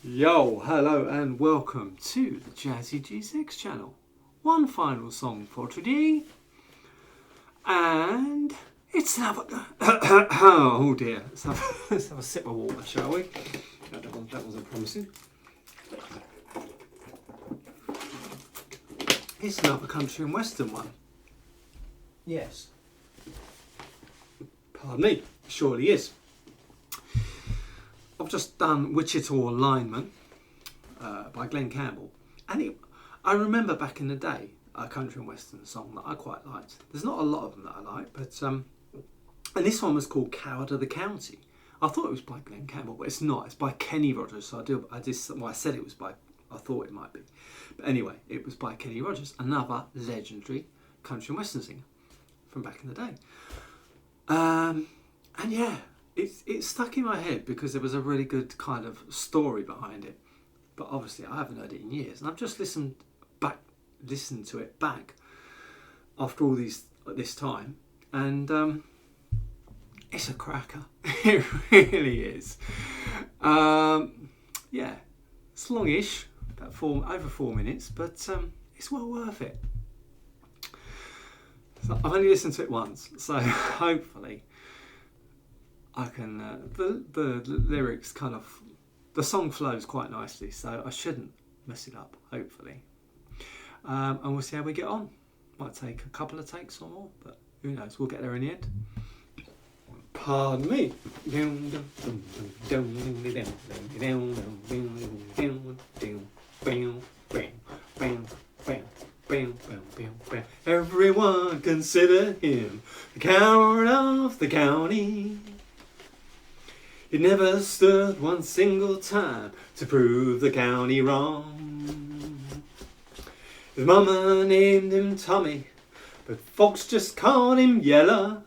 Yo, hello and welcome to the Jazzy G6 channel. One final song for today, and it's another. Oh dear, let's have a sip of water, shall we? That wasn't promising. It's another country and western one. Yes. Pardon me, surely is. I've just done Wichita Lineman by Glenn Campbell, and I remember back in the day a country and western song that I quite liked. There's not a lot of them that I like, but and this one was called "Coward of the County." I thought it was by Glenn Campbell, but it's not. It's by Kenny Rogers. So I said it was by. I thought it might be, but anyway, it was by Kenny Rogers, another legendary country and western singer from back in the day. And yeah. It stuck in my head because there was a really good kind of story behind it, but obviously I haven't heard it in years, and I've just listened to it back after all this time, and it's a cracker. It really is. Yeah, it's longish, about over 4 minutes, but it's well worth it. So I've only listened to it once, so hopefully I can, the lyrics kind of, the song flows quite nicely, so I shouldn't mess it up, hopefully. And we'll see how we get on. Might take a couple of takes or more, but who knows, we'll get there in the end. Pardon me. Everyone consider him the coward of the county. He never stood one single time to prove the county wrong. His mama named him Tommy, but folks just called him Yella.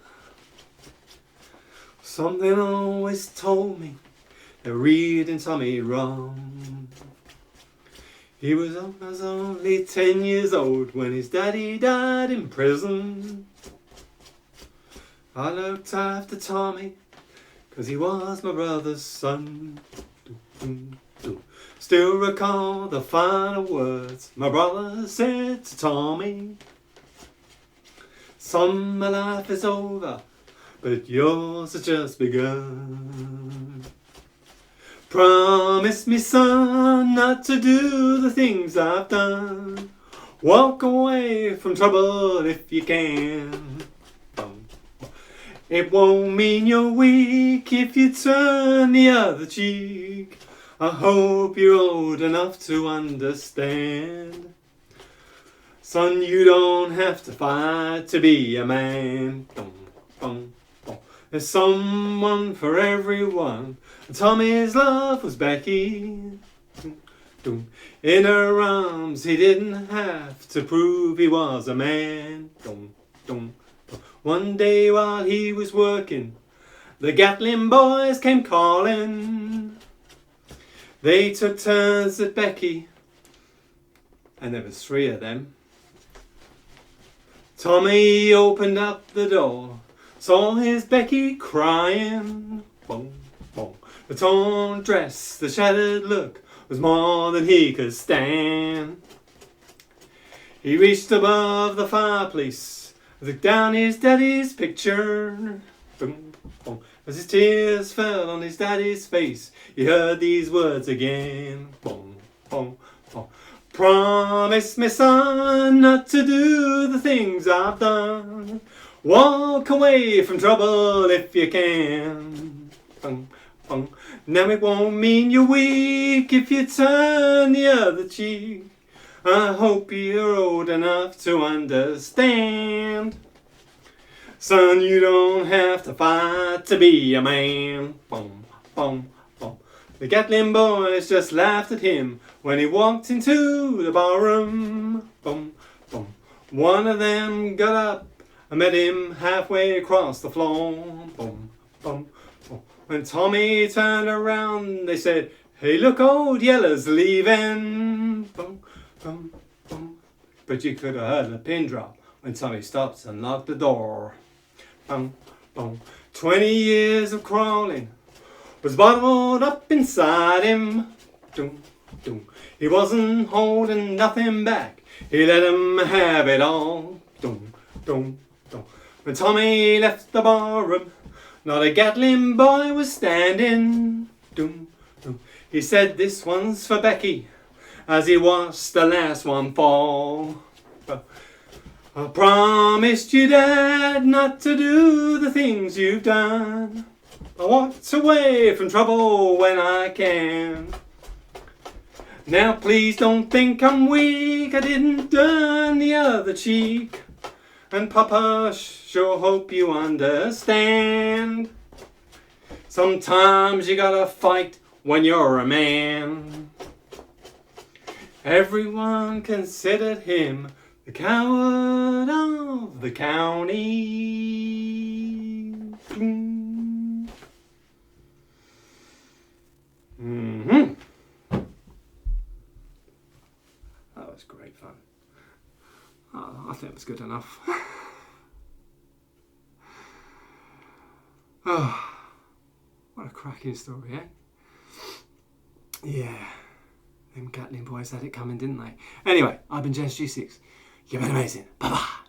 Something always told me they're reading Tommy wrong. He was only 10 years old when his daddy died in prison. I looked after Tommy 'cause he was my brother's son. Still recall the final words my brother said to Tommy. Son, my life is over, but yours has just begun. Promise me, son, not to do the things I've done. Walk away from trouble if you can. It won't mean you're weak if you turn the other cheek. I hope you're old enough to understand. Son, you don't have to fight to be a man. There's someone for everyone. Tommy's love was Becky. In her arms he didn't have to prove he was a man. One day while he was working, the Gatlin boys came calling. They took turns at Becky, and there was 3 of them. Tommy opened up the door, saw his Becky crying. The torn dress, the shattered look was more than he could stand. He reached above the fireplace, looked down his daddy's picture. As his tears fell on his daddy's face, he heard these words again. Promise me, son, not to do the things I've done. Walk away from trouble if you can. Now it won't mean you're weak if you turn the other cheek. I hope you're old enough to understand. Son, you don't have to fight to be a man. The Gatlin boys just laughed at him when he walked into the barroom. One of them got up and met him halfway across the floor. When Tommy turned around, they said, "Hey, look, old Yella's leaving." But you could have heard a pin drop when Tommy stopped and locked the door. 20 years of crawling was bottled up inside him. dum, dum. He wasn't holding nothing back. He let him have it all. Dum, dum, dum. When Tommy left the barroom, not a Gatlin boy was standing. Dum, dum. He said, "This one's for Becky," as he watched the last one fall. I promised you, Dad, not to do the things you've done. I walked away from trouble when I can. Now please don't think I'm weak, I didn't turn the other cheek. And Papa, sure hope you understand. Sometimes you gotta fight when you're a man. Everyone considered him the coward of the county. Mm-hmm. That was great fun. Oh, I think it was good enough. Oh, what a cracking story, eh? Yeah, them Gatlin boys had it coming, didn't they? Anyway, I've been Jens G6. You've been amazing. Bye-bye.